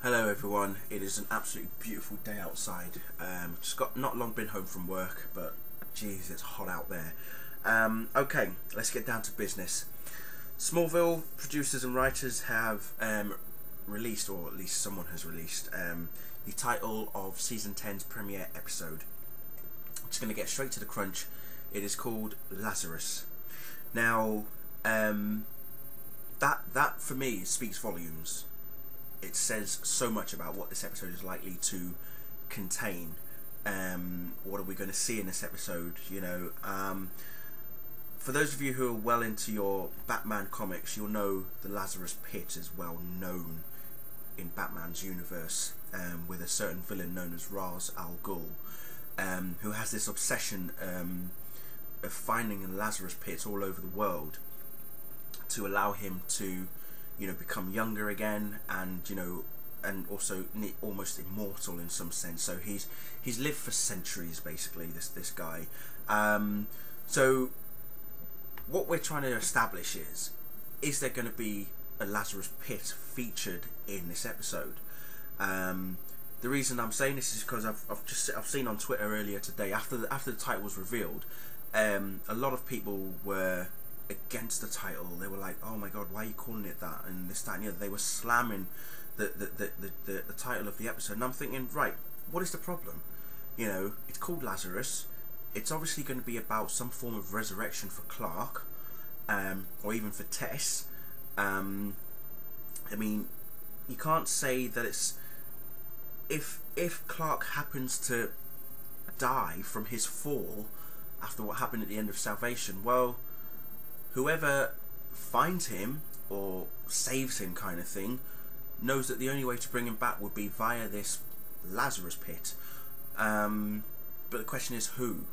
Hello everyone, it is an absolutely beautiful day outside. Just got not long been home from work, but geez, it's hot out there. Okay, let's get down to business. Smallville producers and writers have released, or at least someone has released, the title of Season 10's premiere episode. I'm just going to get straight to the crunch. It is called Lazarus. Now, that for me speaks volumes. It says so much about what this episode is likely to contain. What are we going to see in this episode? You know, for those of you who are well into your Batman comics, you'll know the Lazarus Pit is well known in Batman's universe, with a certain villain known as Ra's al Ghul, who has this obsession of finding Lazarus pits all over the world to allow him to, you know, become younger again, and and also almost immortal in some sense. So he's lived for centuries, basically, this guy. So what we're trying to establish is there going to be a Lazarus pit featured in this episode? The reason I'm saying this is because I've seen on Twitter earlier today, after the title was revealed, a lot of people were against the title. They were like, oh my god, why are you calling it that, and this, that and the other. They were slamming the title of the episode, and I'm thinking, right, what is the problem? You know, it's called Lazarus. It's obviously going to be about some form of resurrection for Clark, or even for Tess. I mean, you can't say that it's, if Clark happens to die from his fall after what happened at the end of Salvation, well, whoever finds him or saves him, kind of thing, knows that the only way to bring him back would be via this Lazarus pit. But the question is, who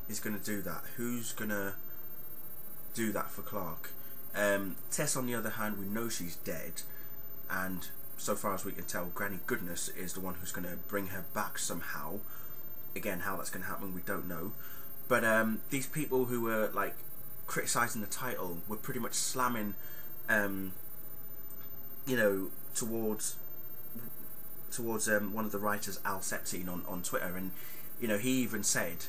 is going to do that? Who's going to do that for Clark? Tess, on the other hand, we know she's dead, and so far as we can tell, Granny Goodness is the one who's going to bring her back somehow. Again, how that's going to happen, we don't know. But these people who were like criticising the title were pretty much slamming, you know, towards one of the writers, Al Septine, on Twitter, and you know, he even said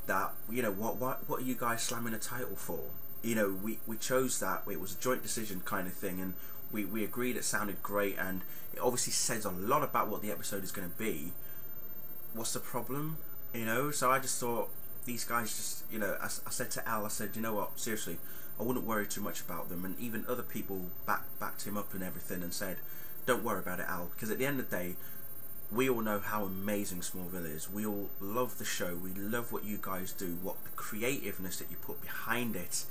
that, you know, what are you guys slamming a title for? You know, we chose that, it was a joint decision kind of thing, and we agreed it sounded great, and it obviously says a lot about what the episode is going to be. What's the problem? You know, so I just thought, these guys just, you know, I said to Al, I said, you know what, seriously, I wouldn't worry too much about them. And even other people backed him up and everything and said, don't worry about it, Al, because at the end of the day, we all know how amazing Smallville is. We all love the show. We love what you guys do, what the creativeness that you put behind it.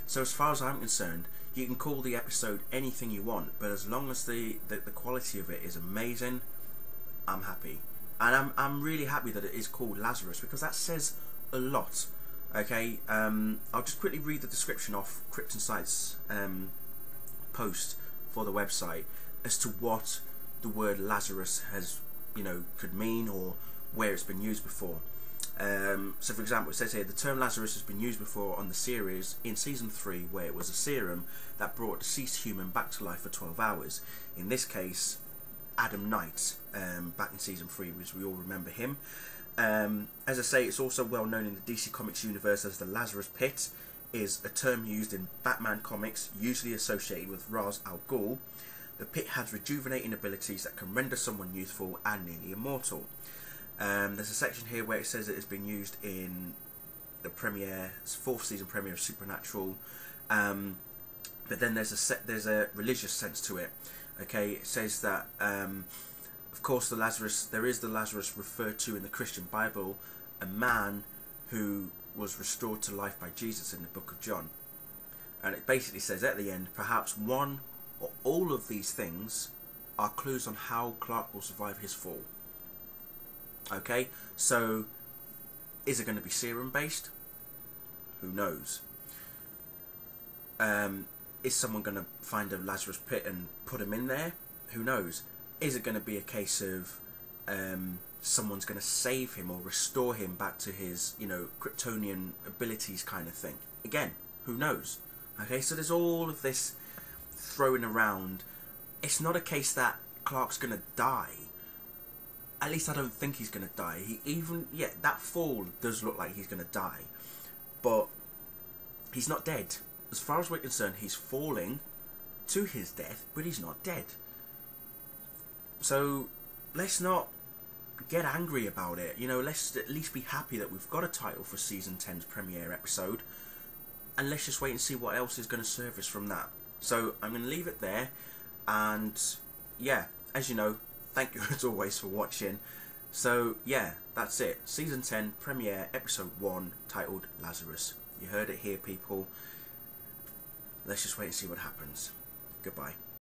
So as far as I'm concerned, you can call the episode anything you want, but as long as the quality of it is amazing, I'm happy. And I'm really happy that it is called Lazarus, because that says a lot. Okay, I'll just quickly read the description off Krypton Sight's post for the website as to what the word Lazarus has, you know, could mean, or where it's been used before. So for example, it says here, the term Lazarus has been used before on the series in season 3, where it was a serum that brought a deceased human back to life for 12 hours. In this case, Adam Knight, back in season 3, which we all remember him. As I say, it's also well known in the DC Comics universe as the Lazarus Pit, is a term used in Batman comics, usually associated with Ra's al Ghul. The pit has rejuvenating abilities that can render someone youthful and nearly immortal. There's a section here where it says it has been used in the premiere, 4th season premiere of Supernatural, but then there's a religious sense to it. Okay, it says that of course there is the Lazarus referred to in the Christian Bible, a man who was restored to life by Jesus in the book of John. And it basically says at the end, perhaps one or all of these things are clues on how Clark will survive his fall. Okay, so is it going to be serum based? Who knows? Is someone going to find a Lazarus pit and put him in there? Who knows? Is it going to be a case of someone's going to save him or restore him back to his, you know, Kryptonian abilities kind of thing? Again, who knows? Okay, so there's all of this throwing around. It's not a case that Clark's gonna die. At least I don't think he's gonna die. That fall does look like he's gonna die, but he's not dead. As far as we're concerned, he's falling to his death, but he's not dead. So let's not get angry about it. Let's at least be happy that we've got a title for season 10's premiere episode, and let's just wait and see what else is going to surface from that. So I'm going to leave it there, and yeah, as you know, thank you as always for watching. So yeah, that's it. Season 10 premiere episode 1, titled Lazarus. You heard it here, people. Let's just wait and see what happens. Goodbye.